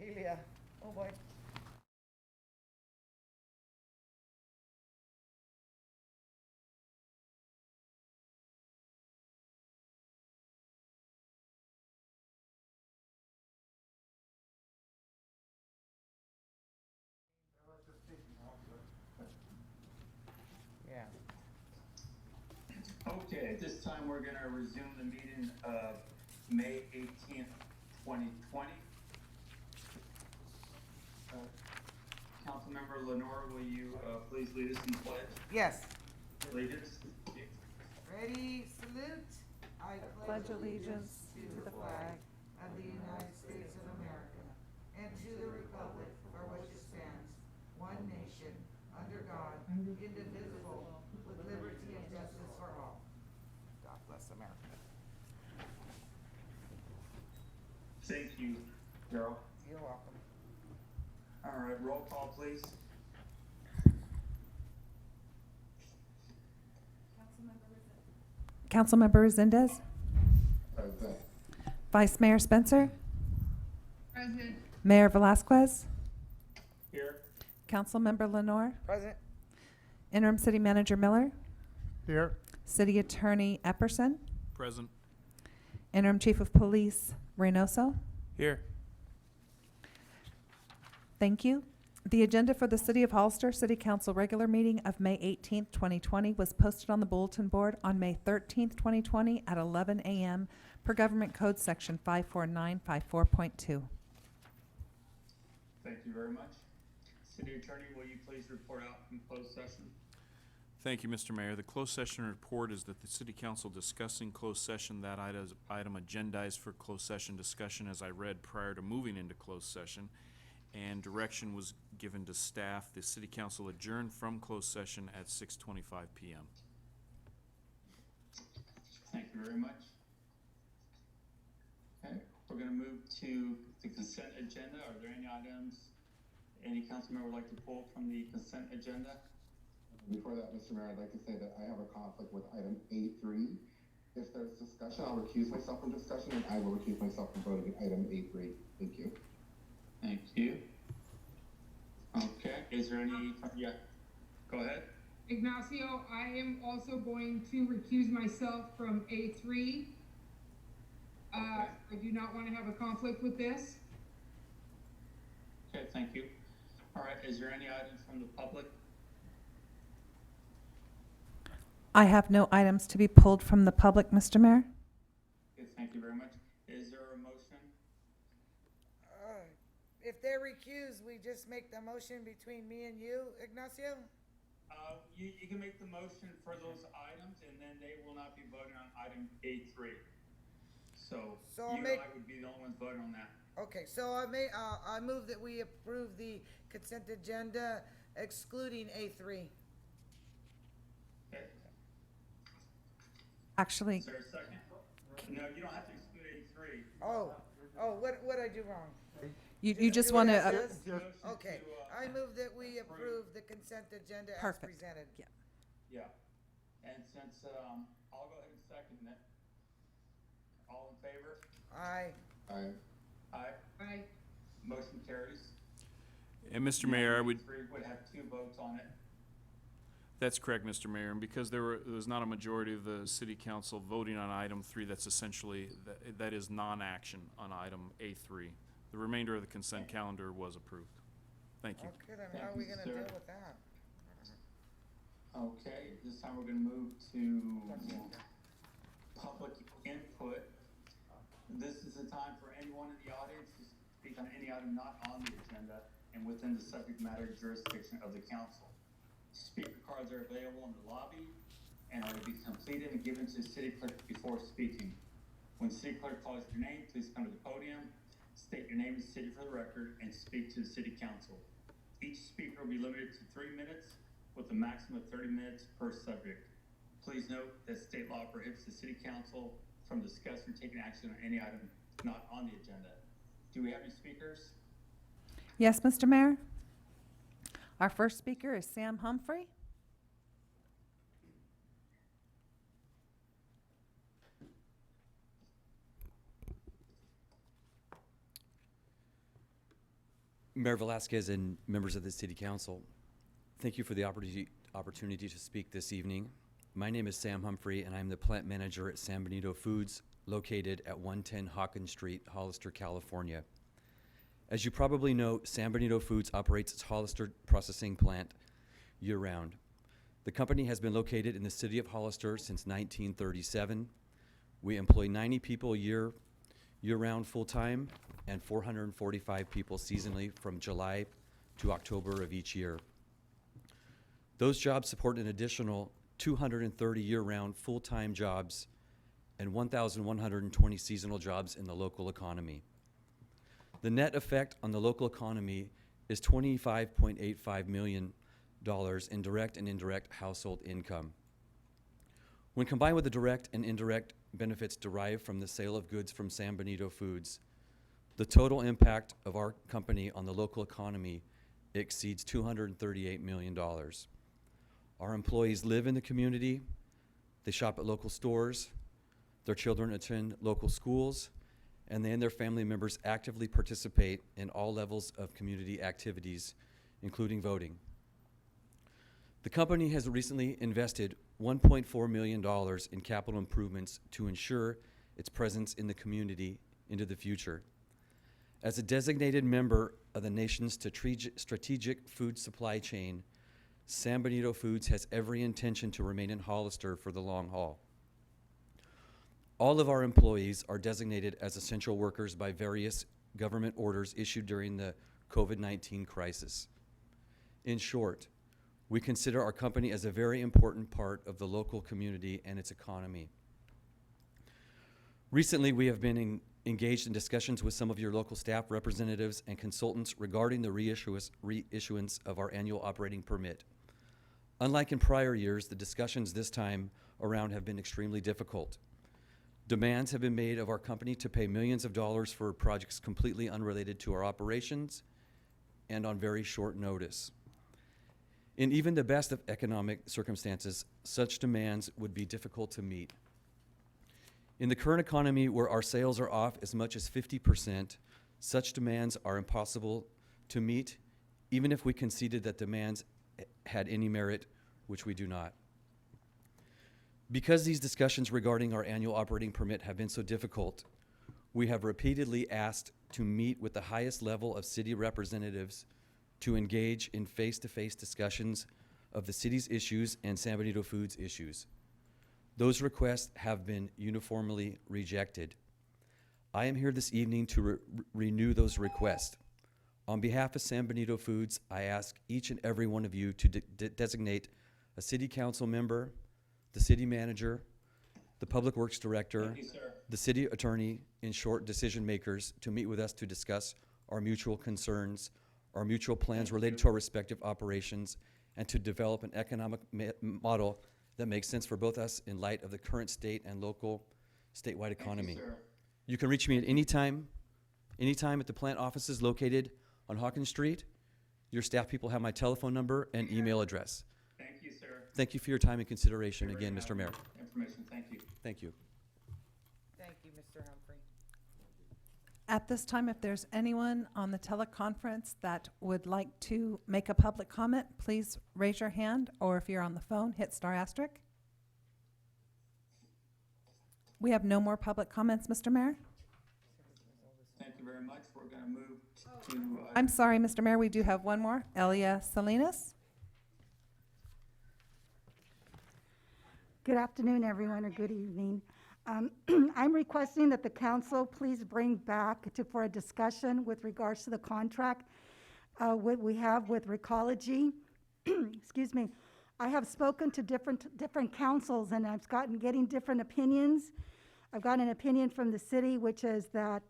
Helia. Oh boy. Yeah. Okay, at this time, we're gonna resume the meeting of May 18th, 2020. Councilmember Lenore, will you please lead us in the pledge? Yes. Allegiance. Ready, salute. I pledge allegiance to the flag of the United States of America and to the republic for which it stands, one nation, under God, indivisible, with liberty and justice for all. God bless America. Thank you, Carol. You're welcome. All right, roll call, please. Councilmember Resendez. Present. Vice Mayor Spencer. Present. Mayor Velasquez. Here. Councilmember Lenore. Present. Interim City Manager Miller. Here. City Attorney Epperson. Present. Interim Chief of Police Reynoso. Here. Thank you. The agenda for the City of Hollister City Council regular meeting of May 18th, 2020 was posted on the bulletin board on May 13th, 2020 at 11 a.m. per Government Code Section 54954.2. Thank you very much. City Attorney, will you please report out from closed session? Thank you, Mr. Mayor. The closed session report is that the City Council discussing closed session, that item agendized for closed session discussion as I read prior to moving into closed session, and direction was given to staff. The City Council adjourned from closed session at 6:25 p.m. Thank you very much. Okay, we're gonna move to the consent agenda. Are there any items any council member would like to pull from the consent agenda? Before that, Mr. Mayor, I'd like to say that I have a conflict with item A3. If there's discussion, I'll recuse myself from discussion, and I will recuse myself from voting at item A3. Thank you. Thank you. Okay, is there any, yeah, go ahead. Ignacio, I am also going to recuse myself from A3. I do not want to have a conflict with this. Okay, thank you. All right, is there any items from the public? I have no items to be pulled from the public, Mr. Mayor. Okay, thank you very much. Is there a motion? If they're recused, we just make the motion between me and you, Ignacio? You can make the motion for those items, and then they will not be voting on item A3. So So you I'll make- and I would be the only ones voting on that. Okay, so I move that we approve the consent agenda excluding A3. Okay. Actually, Is there a second? No, you don't have to exclude A3. What I do wrong? you just Do want it to, as is? Motion Okay, to, I move that we approve the consent agenda as Perfect. presented. Yeah. Yeah, and since, I'll go ahead and second it. All in favor? Aye. Aye. Aye. Motion carries. And Mr. Mayor, I would, A3 would have 2 votes on it. that's correct, Mr. Mayor, and because there was not a majority of the City Council voting on item 3, that's essentially, that is non-action on item A3. The remainder of the consent calendar was approved. Thank you. Okay, then Thank how are we you, gonna sir. deal with that? Okay, this time we're gonna move to public input. This is the time for anyone in the audience to speak on any item not on the agenda and within the subject matter jurisdiction of the council. Speaker cards are available in the lobby and are to be completed and given to the city clerk before speaking. When the city clerk calls your name, please come to the podium, state your name and city for the record, and speak to the city council. Each speaker will be limited to 3 minutes with a maximum of 30 minutes per subject. Please note that state law prohibits the city council from discussing or taking action on any item not on the agenda. Do we have any speakers? Yes, Mr. Mayor? Our first speaker is Sam Humphrey. Mayor Velasquez and members of the City Council, thank you for the opportunity to speak this evening. My name is Sam Humphrey, and I'm the plant manager at San Benito Foods, located at 110 Hawkins Street, Hollister, California. As you probably know, San Benito Foods operates its Hollister processing plant year-round. The company has been located in the city of Hollister since 1937. We employ 90 people year-round full-time and 445 people seasonally from July to October of each year. Those jobs support an additional 230 year-round full-time jobs and 1,120 seasonal jobs in the local economy. The net effect on the local economy is $25.85 million in direct and indirect household income. When combined with the direct and indirect benefits derived from the sale of goods from San Benito Foods, the total impact of our company on the local economy exceeds $238 million. Our employees live in the community, they shop at local stores, their children attend local schools, and they and their family members actively participate in all levels of community activities, including voting. The company has recently invested $1.4 million in capital improvements to ensure its presence in the community into the future. As a designated member of the nation's strategic food supply chain, San Benito Foods has every intention to remain in Hollister for the long haul. All of our employees are designated as essential workers by various government orders issued during the COVID-19 crisis. In short, we consider our company as a very important part of the local community and its economy. Recently, we have been engaged in discussions with some of your local staff representatives and consultants regarding the reissuance of our annual operating permit. Unlike in prior years, the discussions this time around have been extremely difficult. Demands have been made of our company to pay millions of dollars for projects completely unrelated to our operations and on very short notice. In even the best of economic circumstances, such demands would be difficult to meet. In the current economy, where our sales are off as much as 50%, such demands are impossible to meet, even if we conceded that demands had any merit, which we do not. Because these discussions regarding our annual operating permit have been so difficult, we have repeatedly asked to meet with the highest level of city representatives to engage in face-to-face discussions of the city's issues and San Benito Foods issues. Those requests have been uniformly rejected. I am here this evening to renew those requests. On behalf of San Benito Foods, I ask each and every one of you to designate a city council member, the city manager, the public works director, the city attorney, in short, decision makers, to meet with us to discuss our mutual concerns, our mutual plans related to our respective operations, and to develop an economic model that makes sense for both us in light of the current state and local statewide economy. You can reach me at any time at the plant offices located on Hawkins Street. Your staff people have my telephone number and email address. Thank you, sir. Thank you for your time and consideration again, Mr. Mayor. Information, thank you. Thank you. Thank you, Mr. Humphrey. At this time, if there's anyone on the teleconference that would like to make a public comment, please raise your hand, or if you're on the phone, hit star asterisk. We have no more public comments, Mr. Mayor. Thank you very much. We're going to move to... I'm sorry, Mr. Mayor, we do have one more. Elia Salinas. Good afternoon, everyone, or good evening. I'm requesting that the council please bring back for a discussion with regards to the contract what we have with Recology. Excuse me. I have spoken to different councils, and I've getting different opinions. I've got an opinion from the city, which is that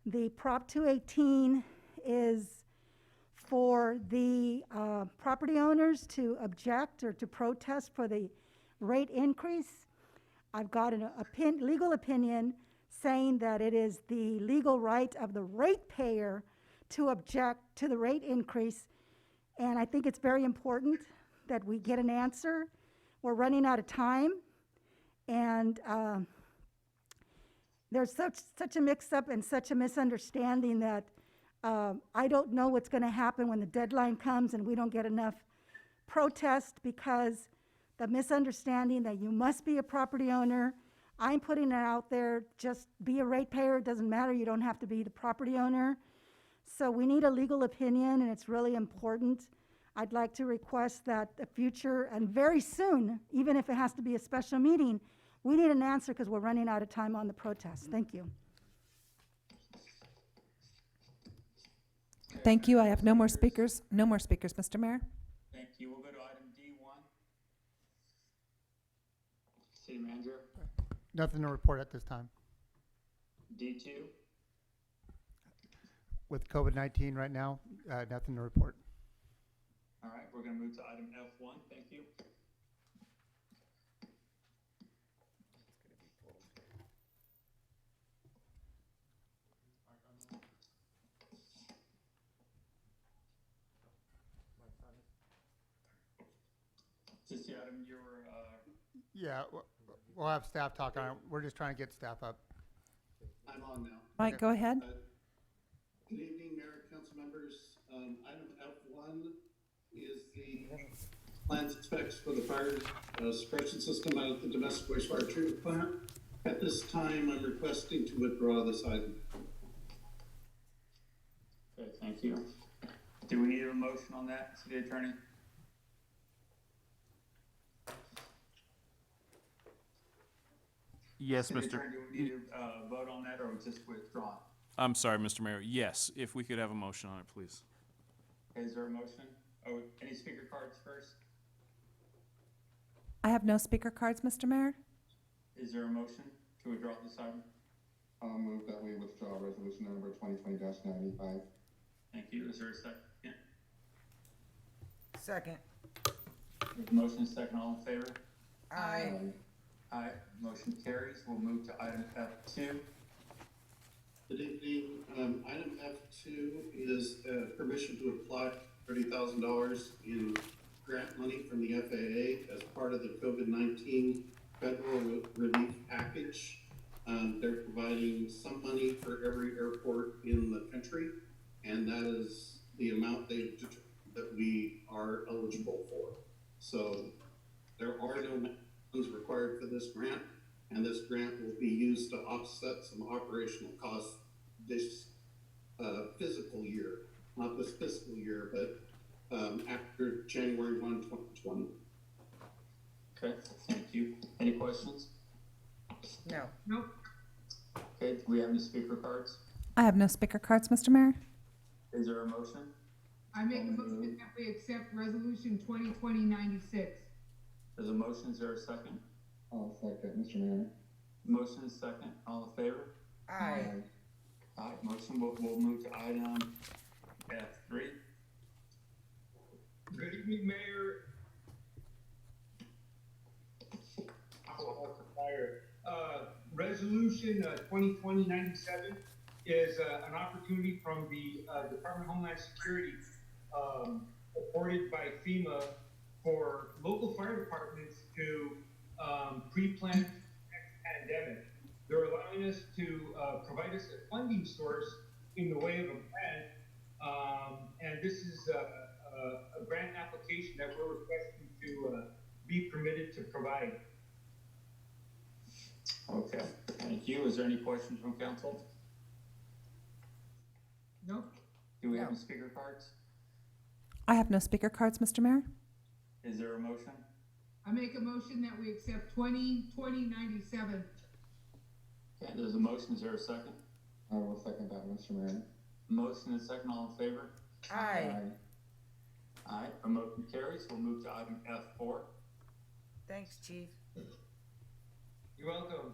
the Prop 218 is for the property owners to object or to protest for the rate increase. I've got an legal opinion saying that it is the legal right of the ratepayer to object to the rate increase, and I think it's very important that we get an answer. We're running out of time, and there's such a mix-up and such a misunderstanding that I don't know what's going to happen when the deadline comes and we don't get enough protest, because the misunderstanding that you must be a property owner, I'm putting it out there, just be a ratepayer, it doesn't matter, you don't have to be the property owner. So we need a legal opinion, and it's really important. I'd like to request that the future, and very soon, even if it has to be a special meeting, we need an answer because we're running out of time on the protest. Thank you. Thank you. I have no more speakers. No more speakers, Mr. Mayor. Thank you. We'll go to item D1. City Manager. Nothing to report at this time. D2. With COVID-19 right now, nothing to report. All right, we're going to move to item F1. Thank you. Is this the item you were, Yeah, we'll have staff talk on it. We're just trying to get staff up. I'm on now. Mike, go ahead. Good evening, Mayor, council members. Item F1 is the plans and specs for the fire suppression system out at the domestic wastewater treatment plant. At this time, I'm requesting to withdraw this item. okay, thank you. Do we need a motion on that, City Attorney? Yes, City Mr. Attorney, do we need to vote on that, or just withdraw? I'm sorry, Mr. Mayor. Yes, if we could have a motion on it, please. Okay, is there a motion? Oh, any speaker cards first? I have no speaker cards, Mr. Mayor. Is there a motion to withdraw this item? I'll move that we withdraw resolution number 2020-95. Thank you. Is there a second? Second. There's a motion and a second. All in favor? Aye. Aye. Motion carries. We'll move to item F2. Good evening. Item F2 is permission to apply $30,000 in grant money from the FAA as part of the COVID-19 federal relief package. They're providing some money for every airport in the country, and that is the amount that we are eligible for. So there are no funds required for this grant, and this grant will be used to offset some operational costs this fiscal year, not this fiscal year, but after January 1, 2020. Okay, thank you. Any questions? No. Nope. Okay, do we have any speaker cards? I have no speaker cards, Mr. Mayor. Is there a motion? I make a motion that we accept resolution 2020-96. There's a motion. Is there a second? I'll second, Mr. Mayor. Motion is second. All in favor? Aye. Aye. Motion. We'll move to item F3. Good evening, Mayor. Resolution 2020-97 is an opportunity from the Department of Homeland Security, supported by FEMA, for local fire departments to pre-plan next pandemic. They're allowing us to provide us a funding source in the way of a grant, and this is a grant application that we're requesting to be permitted to provide. Okay, thank you. Is there any questions from council? Nope. Do we have No. any speaker cards? I have no speaker cards, Mr. Mayor. Is there a motion? I make a motion that we accept 2020-97. Okay, there's a motion. Is there a second? I will second that, Mr. Mayor. Motion and second. All in favor? Aye. Aye. A motion carries. We'll move to item F4. Thanks, chief. You're welcome.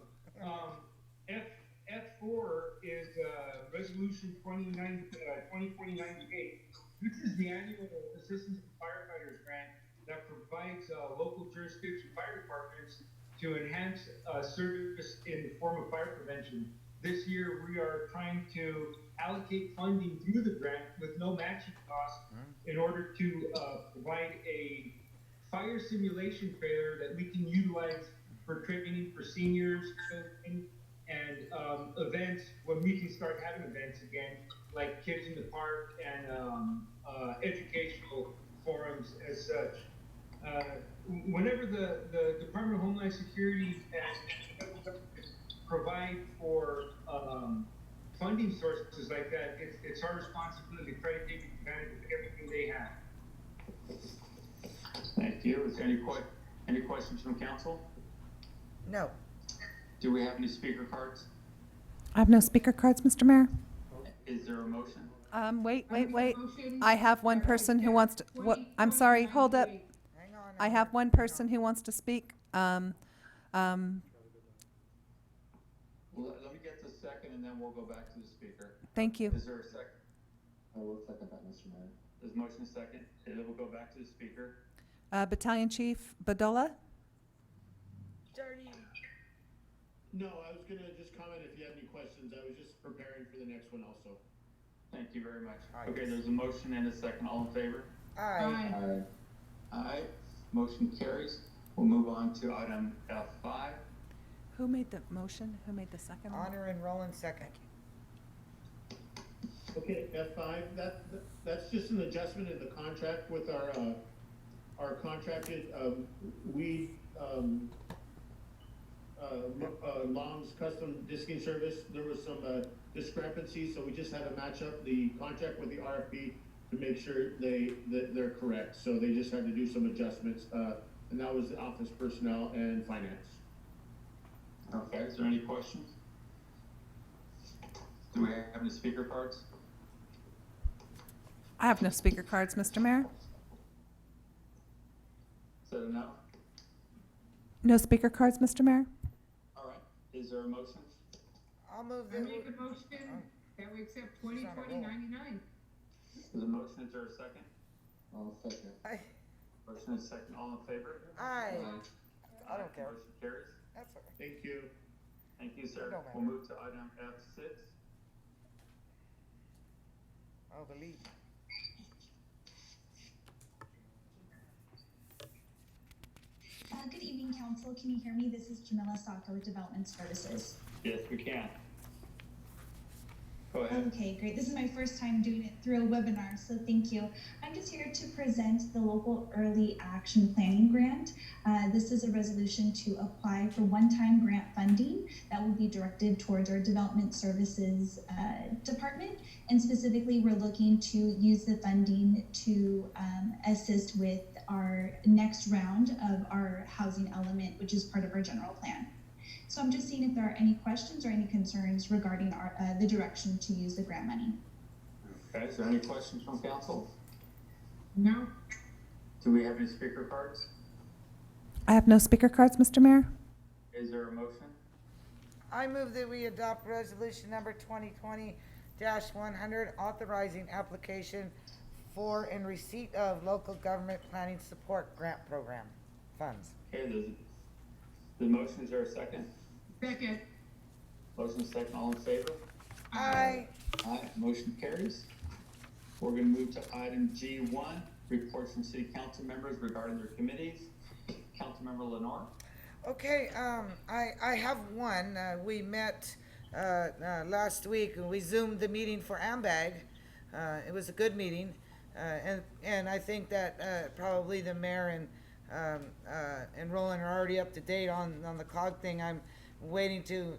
F4 is resolution 2020-98. This is the annual assistance to firefighters grant that provides local jurisdiction fire departments to enhance service in the form of fire prevention. This year, we are trying to allocate funding through the grant with no matching costs in order to provide a fire simulation trailer that we can utilize for training for seniors, children, and events, when we can start having events again, like Kids in the Park and educational forums as such. Whenever the Department of Homeland Security and provide for funding sources like that, it's our responsibility to try to take advantage of everything they have. Thank you. Is there any questions from council? No. Do we have any speaker cards? I have no speaker cards, Mr. Mayor. Is there a motion? Wait. Motion I have one person who wants to, what, I'm sorry, hold up. Hang on. I have one person who wants to speak. Well, let me get the second and then we'll go back to the speaker. Thank you. Is there a second? I will second that, Mr. Mayor. There's a motion second, and then we'll go back to the speaker. Battalion Chief Badola? No, I was gonna just comment if you have any questions. I was just preparing for the next one also. Thank you very much. Aye. Okay, there's a motion and a second. All in favor? Aye. Aye. Aye. Motion carries. We'll move on to item F5. Who made the motion? Who made the second one? Honor and Roland second. Okay, F5, that's just an adjustment in the contract with our contracted, Long's Custom Disking Service. There was some discrepancy, so we just had to match up the contract with the RFP to make sure that they're correct. So they just had to do some adjustments, and that was the office personnel and finance. Okay, is there any questions? Do we have any speaker cards? I have no speaker cards, Mr. Mayor. Is that enough? No speaker cards, Mr. Mayor. All right, is there a motion? I'll move I that. make a motion that we accept 2020-99. There's a motion, is there a second? I'll second. Motion is second, all in favor? Aye. I don't care. Motion carries. That's all right. Thank you. Thank you, sir. Don't matter. We'll move to item F6. Oh, the lead. Good evening, council. Can you hear me? This is Jamila Saka with Development Services. Yes, we can. Go ahead. Okay, great. This is my first time doing it through a webinar, so thank you. I'm just here to present the local early action planning grant. This is a resolution to apply for one-time grant funding that will be directed towards our development services department. And specifically, we're looking to use the funding to assist with our next round of our housing element, which is part of our general plan. So I'm just seeing if there are any questions or any concerns regarding the direction to use the grant money. Okay, is there any questions from council? No. Do we have any speaker cards? I have no speaker cards, Mr. Mayor. Is there a motion? I move that we adopt resolution number 2020-100, authorizing application for and receipt of local government planning support grant program funds. Okay, the motion, is there a second? Second. Motion second, all in favor? Aye. Aye, motion carries. We're gonna move to item G1, reports from city council members regarding their committees. Councilmember Lenore? Okay, I have one. We met last week, and we Zoomed the meeting for AMBAG. It was a good meeting, and I think that probably the mayor and Roland are already up to date on the COG thing. I'm waiting to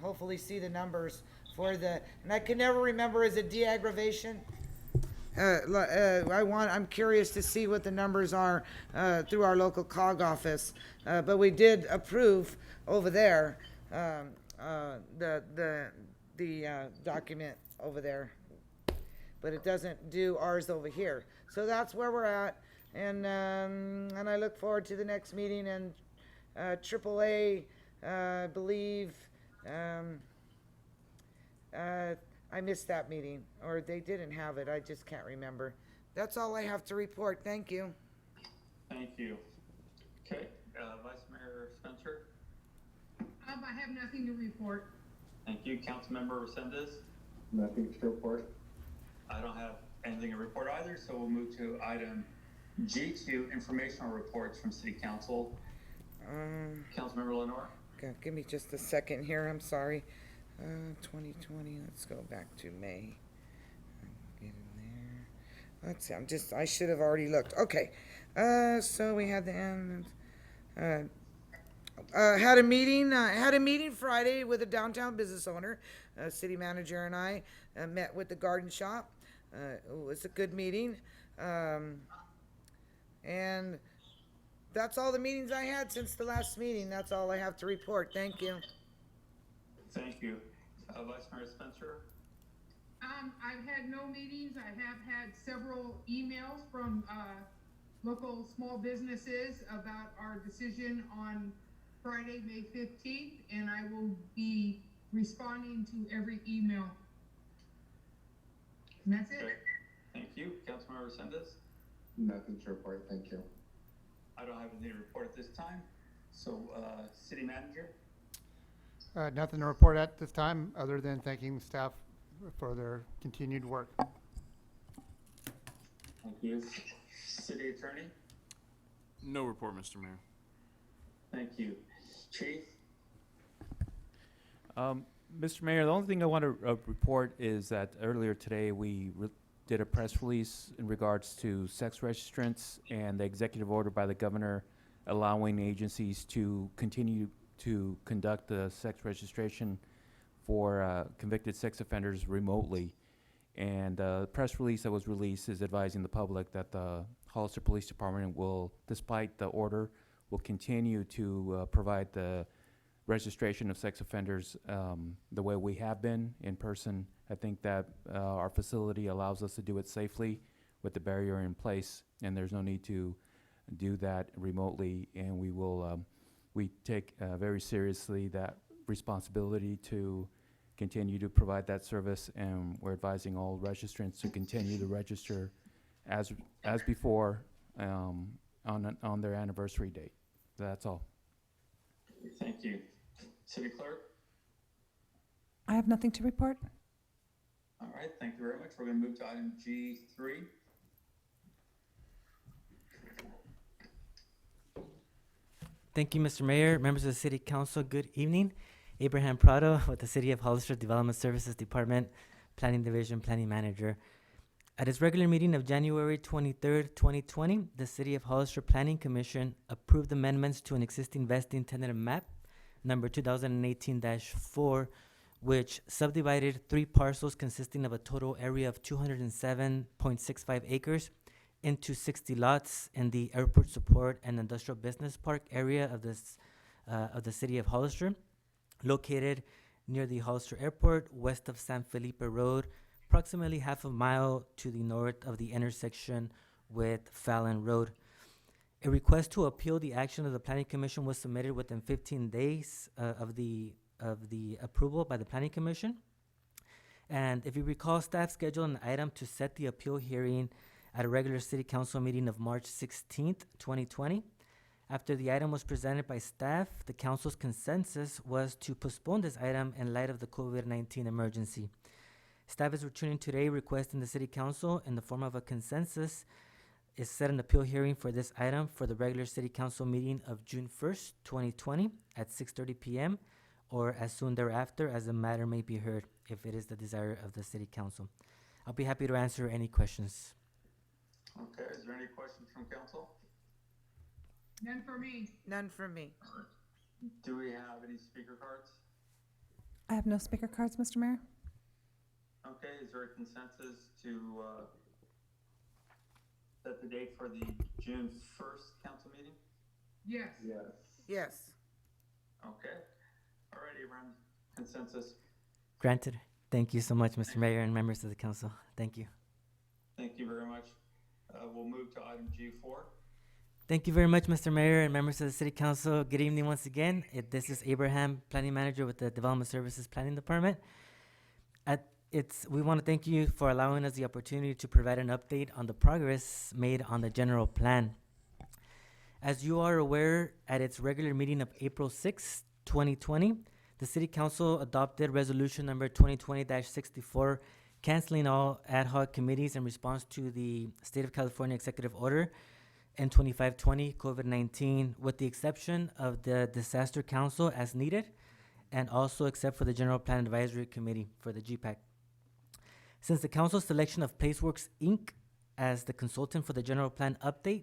hopefully see the numbers for and I can never remember, is it de-aggravation? I'm curious to see what the numbers are through our local COG office, but we did approve over there the document over there, but it doesn't do ours over here. So that's where we're at, and I look forward to the next meeting. And AAA, I believe. I missed that meeting, or they didn't have it. I just can't remember. That's all I have to report. Thank you. Thank you. Okay, Vice Mayor Spencer? I have nothing to report. Thank you. Councilmember Resendez? Nothing to report. I don't have anything to report either, so we'll move to item G2, informational reports from City Council. Councilmember Lenore? Okay, give me just a second here, I'm sorry. 2020, let's go back to May. Get in there. Let's see, I should have already looked. Okay, so we had the end. Had a meeting Friday with a downtown business owner. City manager and I met with the garden shop. It was a good meeting. And that's all the meetings I had since the last meeting. That's all I have to report. Thank you. Thank you. Vice Mayor Spencer? I've had no meetings. I have had several emails from, local small businesses about our decision on Friday, May 15th, and I will be responding to every email. And that's it. Okay. Thank you. Councilmember Resendez? Nothing to report, thank you. I don't have anything to report at this time. So, City Manager? Nothing to report at this time, other than thanking staff for their continued work. Thank you. City Attorney? No report, Mr. Mayor. Thank you. Chief? Mr. Mayor, the only thing I want to report is that earlier today we did a press release in regards to sex registrants and the executive order by the governor allowing agencies to continue to conduct the sex registration for convicted sex offenders remotely. And the press release that was released is advising the public that the Hollister Police Department will, despite the order, will continue to provide the registration of sex offenders the way we have been in person. I think that our facility allows us to do it safely with the barrier in place, and there's no need to do that remotely. And we will, we take very seriously that responsibility to continue to provide that service, and we're advising all registrants to continue to register as before on their anniversary date. That's all. Thank you. City Clerk? I have nothing to report. All right, thank you very much. We're going to move to item G3. Thank you, Mr. Mayor, members of the City Council. Good evening. Abraham Prado with the City of Hollister Development Services Department, Planning Division, Planning Manager. At its regular meeting of January 23rd, 2020, the City of Hollister Planning Commission approved amendments to an existing vesting tentative map, number 2018-4, which subdivided 3 parcels consisting of a total area of 207.65 acres into 60 lots in the Airport Support and Industrial Business Park area of the City of Hollister, located near the Hollister Airport, west of San Felipe Road, approximately half a mile to the north of the intersection with Fallon Road. A request to appeal the action of the Planning Commission was submitted within 15 days of the approval by the Planning Commission. And if you recall, staff scheduled an item to set the appeal hearing at a regular City Council meeting of March 16th, 2020. After the item was presented by staff, the Council's consensus was to postpone this item in light of the COVID-19 emergency. Staff is returning today requesting the City Council, in the form of a consensus, is set an appeal hearing for this item for the regular City Council meeting of June 1st, 2020 at 6:30 p.m. or as soon thereafter as the matter may be heard, if it is the desire of the City Council. I'll be happy to answer any questions. Okay, is there any questions from council? None for me. None for me. Do we have any speaker cards? I have no speaker cards, Mr. Mayor. Okay, is there a consensus to set the date for the June 1st council meeting? Yes. Yes. Yes. Okay. All right, Abraham, consensus. Granted. Thank you so much, Mr. Mayor and members of the council. Thank you. Thank you very much. We'll move to item G4. Thank you very much, Mr. Mayor and members of the City Council. Good evening once again. This is Abraham, Planning Manager with the Development Services Planning Department. We want to thank you for allowing us the opportunity to provide an update on the progress made on the general plan. As you are aware, at its regular meeting of April 6, 2020, the City Council adopted resolution number 2020-64, canceling all ad hoc committees in response to the State of California executive order and 2520 COVID-19, with the exception of the Disaster Council as needed, and also except for the General Plan Advisory Committee for the GPAC. Since the council's selection of Placeworks Inc. as the consultant for the general plan update,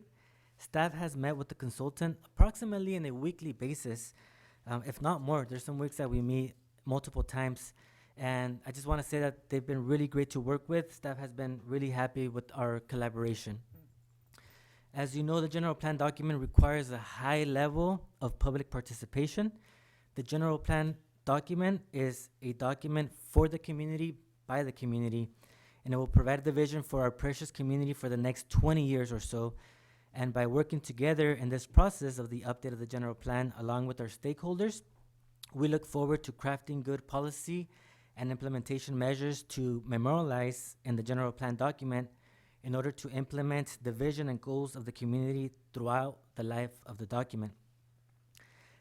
staff has met with the consultant approximately on a weekly basis, if not more. There's some weeks that we meet multiple times, and I just want to say that they've been really great to work with. Staff has been really happy with our collaboration. As you know, the general plan document requires a high level of public participation. The general plan document is a document for the community, by the community, and it will provide the vision for our precious community for the next 20 years or so. And by working together in this process of the update of the general plan along with our stakeholders, we look forward to crafting good policy and implementation measures to memorialize in the general plan document in order to implement the vision and goals of the community throughout the life of the document.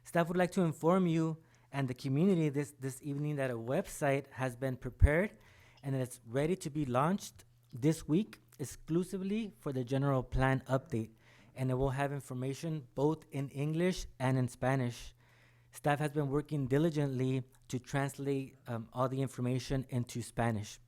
Staff would like to inform you and the community this evening that a website has been prepared and that it's ready to be launched this week exclusively for the general plan update, and it will have information both in English and in Spanish. Staff has been working diligently to translate all the information into Spanish.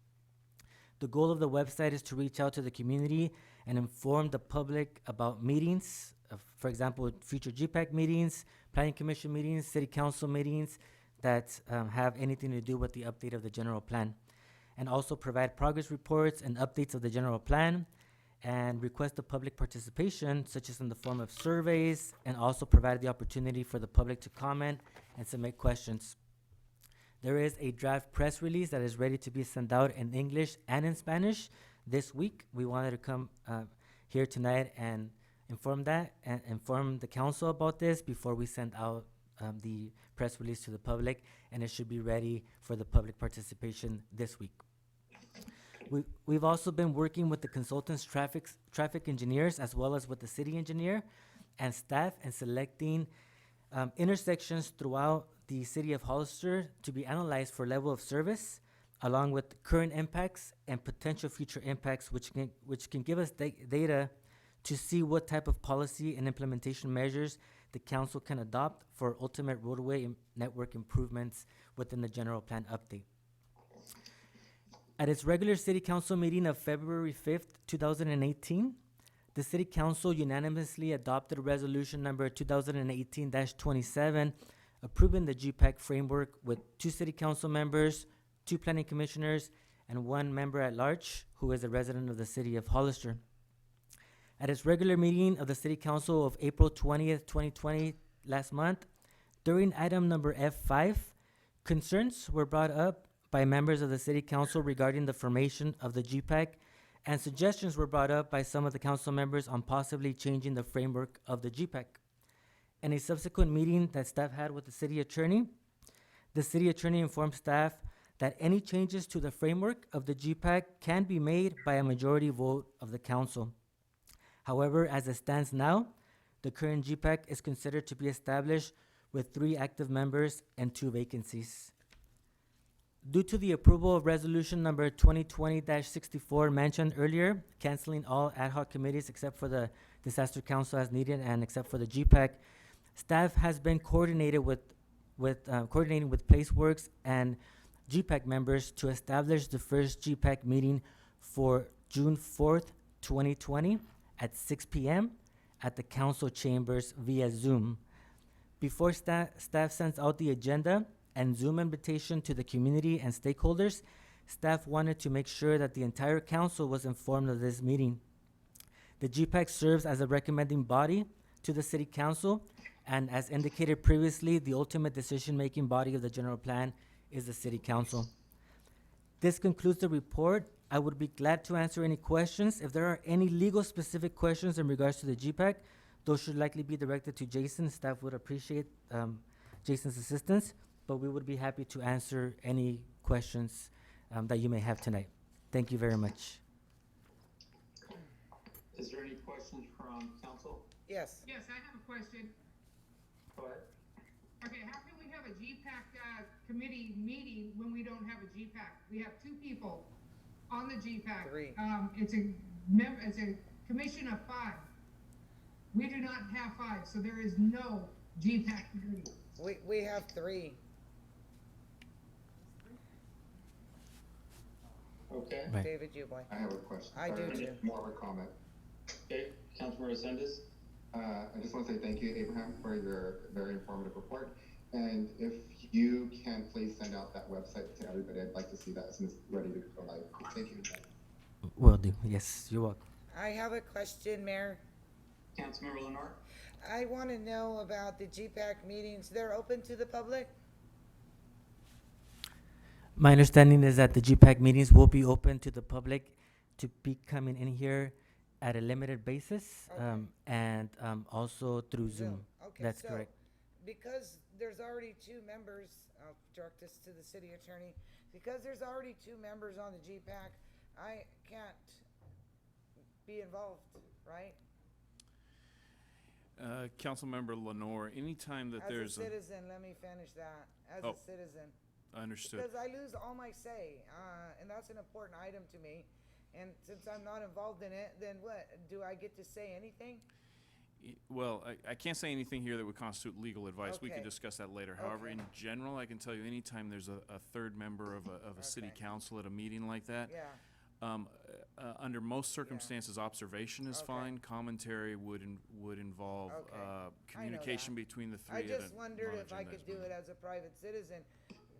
The goal of the website is to reach out to the community and inform the public about meetings, for example, future GPAC meetings, Planning Commission meetings, City Council meetings that have anything to do with the update of the general plan, and also provide progress reports and updates of the general plan, and request the public participation, such as in the form of surveys, and also provide the opportunity for the public to comment and submit questions. There is a draft press release that is ready to be sent out in English and in Spanish this week. We wanted to come here tonight and inform the council about this before we send out the press release to the public, and it should be ready for the public participation this week. We've also been working with the consultants, traffic engineers, as well as with the city engineer and staff, and selecting intersections throughout the city of Hollister to be analyzed for level of service, along with current impacts and potential future impacts, which can give us data to see what type of policy and implementation measures the council can adopt for ultimate roadway network improvements within the general plan update. At its regular city council meeting of February 5th, 2018, the city council unanimously adopted resolution number 2018-27, approving the GPAC framework with 2 city council members, 2 planning commissioners, and 1 member at large who is a resident of the city of Hollister. At its regular meeting of the city council of April 20th, 2020, last month, during item number F5, concerns were brought up by members of the city council regarding the formation of the GPAC, and suggestions were brought up by some of the council members on possibly changing the framework of the GPAC. In a subsequent meeting that staff had with the city attorney informed staff that any changes to the framework of the GPAC can be made by a majority vote of the council. However, as it stands now, the current GPAC is considered to be established with 3 active members and 2 vacancies. Due to the approval of resolution number 2020-64 mentioned earlier, canceling all ad hoc committees except for the Disaster Council as needed and except for the GPAC, staff has been coordinating with Placeworks and GPAC members to establish the first GPAC meeting for June 4th, 2020 at 6 p.m. at the council chambers via Zoom. Before staff sends out the agenda and Zoom invitation to the community and stakeholders, staff wanted to make sure that the entire council was informed of this meeting. The GPAC serves as a recommending body to the city council, and as indicated previously, the ultimate decision-making body of the general plan is the city council. This concludes the report. I would be glad to answer any questions. If there are any legal specific questions in regards to the GPAC, those should likely be directed to Jason. Staff would appreciate Jason's assistance, but we would be happy to answer any questions that you may have tonight. Thank you very much. Is there any questions from council? Yes. Yes, I have a question. Go ahead. Okay, how can we have a GPAC committee meeting when we don't have a GPAC? We have 2 people on the GPAC. 3. It's a commission of 5. We do not have 5, so there is no GPAC committee. We have 3. Okay. Right. David Uboy. I have a question. I do Or too. More of a comment. Okay, Councilmember Sendes? I just want to say thank you, Abraham, for your very informative report. And if you can please send out that website to everybody, I'd like to see that as soon as it's ready to go live. Thank you. Will do. Yes, you're welcome. I have a question, Mayor. Councilmember Lenore? I want to know about the GPAC meetings. They're open to the public? My understanding is that the GPAC meetings will be open to the public to be coming in here at a limited basis, Okay. and also through Zoom. Okay, That's so, correct. because there's already 2 members, I'll direct this to the city attorney, because there's already 2 members on the GPAC, I can't be involved, right? Councilmember Lenore, anytime that As a there's citizen, let me finish that, as Oh. a citizen. understood. Because I lose all my say, and that's an important item to me. And since I'm not involved in it, then what? Do I get to say anything? Well, I can't say anything here that would constitute legal advice. We Okay. could discuss that later. However, Okay. in general, I can tell you anytime there's a third member of a city Okay. council at a meeting like that, Yeah, under most circumstances, observation is Okay. fine. Commentary would involve Okay. communication that. between the I three. at just a wondered if I non-agendized could do meeting. it as a private citizen,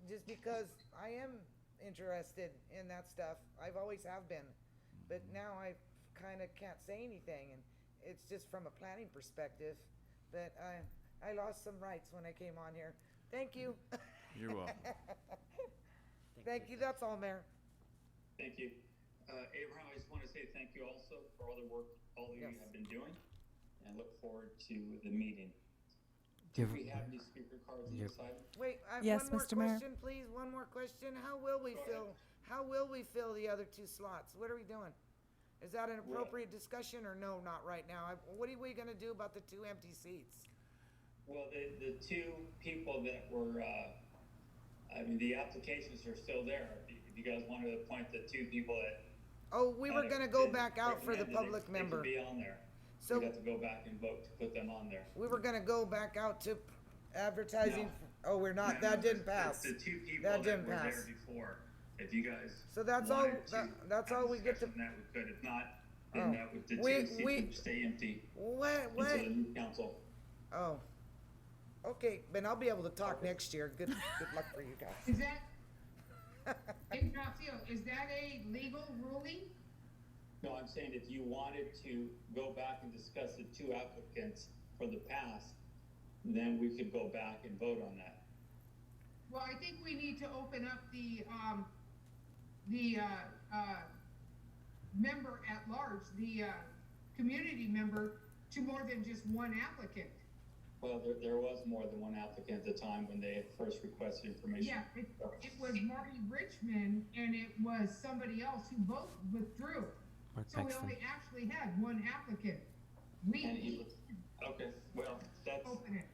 just because I am interested in that stuff. I've always have been, but now I kind of can't say anything, and it's just from a planning perspective. But I lost some rights when I came on here. Thank you. You're welcome. Thank you. That's all, Mayor. Thank you. Abraham, I just want to say thank you also for all the work all of you Yes. have been doing, and look forward to the meeting. Do You're- we have any speaker cards on You're- this item? Wait, Yes, one more Mr. Mayor. question, please. One more question. How will we Go fill? How will we fill the other 2 slots? What are we doing? Is that an appropriate discussion or no? Not right now. What are we going to do about the 2 empty seats? Well, the 2 people that were, I mean, the applications are still there. If you guys wanted to appoint the 2 people that. Oh, we were going to go back out for the recommended, public they member. could be on there. So We'd have to go back and vote to put them on there. we were going to go back out to advertising. No. Oh, we're not. No, That no, didn't it's pass. the 2 people That that didn't were pass. there before. If you guys. So that's all. wanted to That's have all a we get to. discussion, That we could. If not, Oh. then that would, the 2 seats would stay empty What? until the new council. Oh. Okay, then I'll be able to talk next year. Good luck for you guys. Is that, Ignacio, is that a legal ruling? No, I'm saying if you wanted to go back and discuss the 2 applicants for the past, then we could go back and vote on that. Well, I think we need to open up the member at large, the community member, to more than just one applicant. Well, there was more than one applicant at the time when they had first requested information. Yeah, it was Marty Richmond and it was somebody else who both withdrew. Mark So we Paxton. only actually had one applicant. And We he was, okay, well, that's, open it.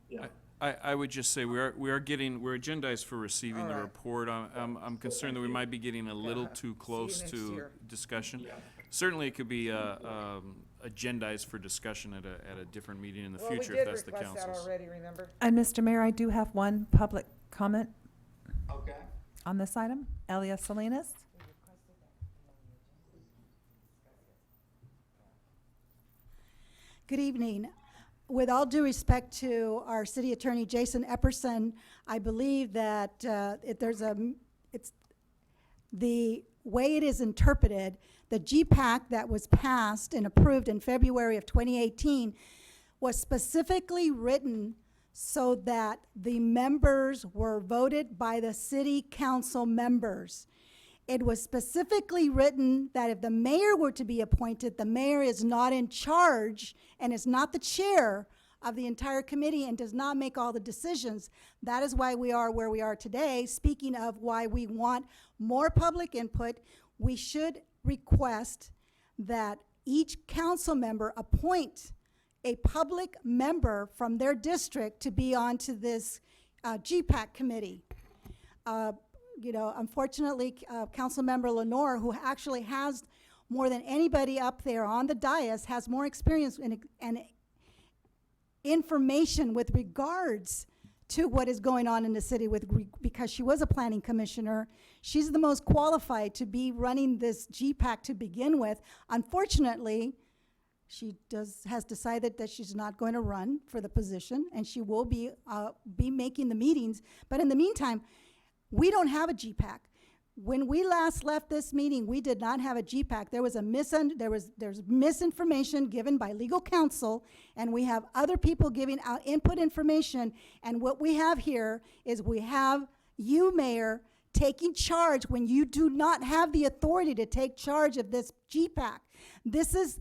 yeah. I would just say we're agendized for receiving the All right. report. I'm concerned that we might be getting a little too close next to year. discussion. Yeah. Certainly, it could be agendized for discussion at a different meeting in the Well, we future did if that's the request that council's. already. Remember? And Mr. Mayor, I do have one public comment Okay. on this item. Elia Salinas. Good evening. With all due respect to our city attorney, Jason Epperson, I believe that it's the way it is interpreted, the GPAC that was passed and approved in February of 2018 was specifically written so that the members were voted by the city council members. It was specifically written that if the mayor were to be appointed, the mayor is not in charge and is not the chair of the entire committee and does not make all the decisions. That is why we are where we are today. Speaking of why we want more public input, we should request that each council member appoint a public member from their district to be onto this GPAC committee. Unfortunately, Councilmember Lenore, who actually has more than anybody up there on the dais, has more experience and information with regards to what is going on in the city because she was a planning commissioner. She's the most qualified to be running this GPAC to begin with. Unfortunately, she has decided that she's not going to run for the position, and she will be making the meetings. But in the meantime, we don't have a GPAC. When we last left this meeting, we did not have a GPAC. There was there's misinformation given by legal counsel, and we have other people giving out input information. And what we have here is we have you, Mayor, taking charge when you do not have the authority to take charge of this GPAC. This is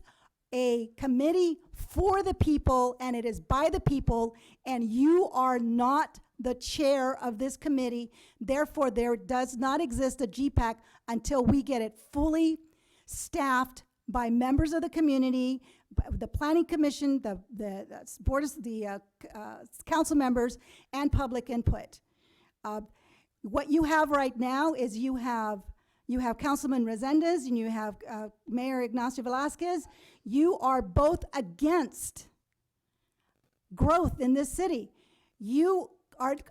a committee for the people, and it is by the people, and you are not the chair of this committee. Therefore, there does not exist a GPAC until we get it fully staffed by members of the community, the planning commission, the board, the council members, and public input. What you have right now is you have Councilman Resendez and you have Mayor Ignacio Velasquez. You are both against growth in this city.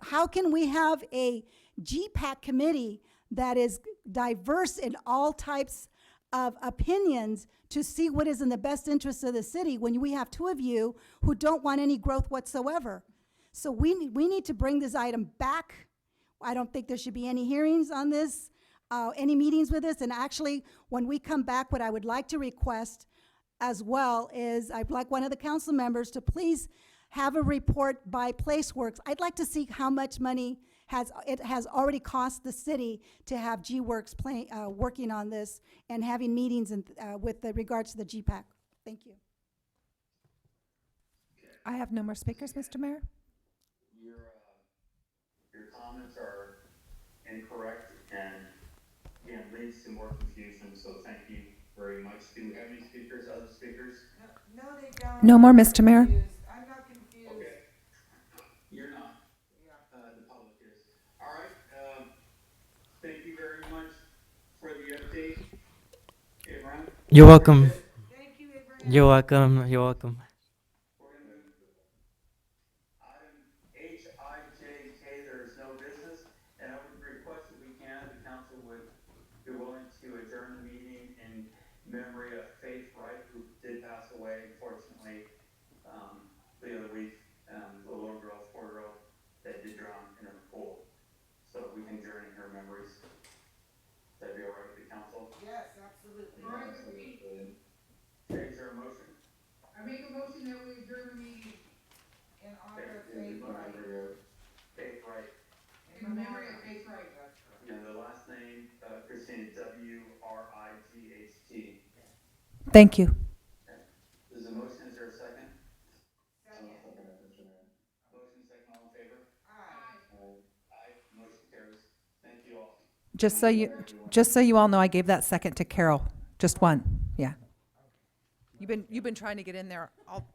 How can we have a GPAC committee that is diverse in all types of opinions to see what is in the best interest of the city when we have two of you who don't want any growth whatsoever? So we need to bring this item back. I don't think there should be any hearings on this, any meetings with this. And actually, when we come back, what I would like to request as well is I'd like one of the council members to please have a report by PlaceWorks. I'd like to see how much money it has already cost the city to have G-Works working on this and having meetings with regards to the GPAC. Thank you. I have no more speakers, Mr. Mayor. Your comments are incorrect and again leads to more confusion. So thank you very much. Do we have any speakers? Other speakers? No, they don't. No more, Mr. Mayor. I'm not confused. Okay. You're not. Yeah. The public is. All right. Thank you very much for the update. Abraham? You're welcome. Thank you, Abraham. You're welcome. You're welcome. We're going to move item H-I-J-K. There is no business. And I would request that we can, the council would be willing to adjourn the meeting in memory of Faith Wright, who did pass away, unfortunately, the other week. The little girl, 4-year-old, that did drown in a pool. So we can adjourn in her memories. That'd be all right with the council? Yes, absolutely. All right with me. Okay, is there a motion? I make a motion that we adjourn the meeting In honor of Faith Wright. Faith Wright. in memory of Faith Wright. And the last name, Christina, W-R-I-G-H-T. Thank you. There's a motion, is there a second? Second. Motion second, all in favor? Aye. Aye, motion carries. Thank you all. Just so you all know, I gave that second to Carol. Just one. Yeah. You've been trying to get in there all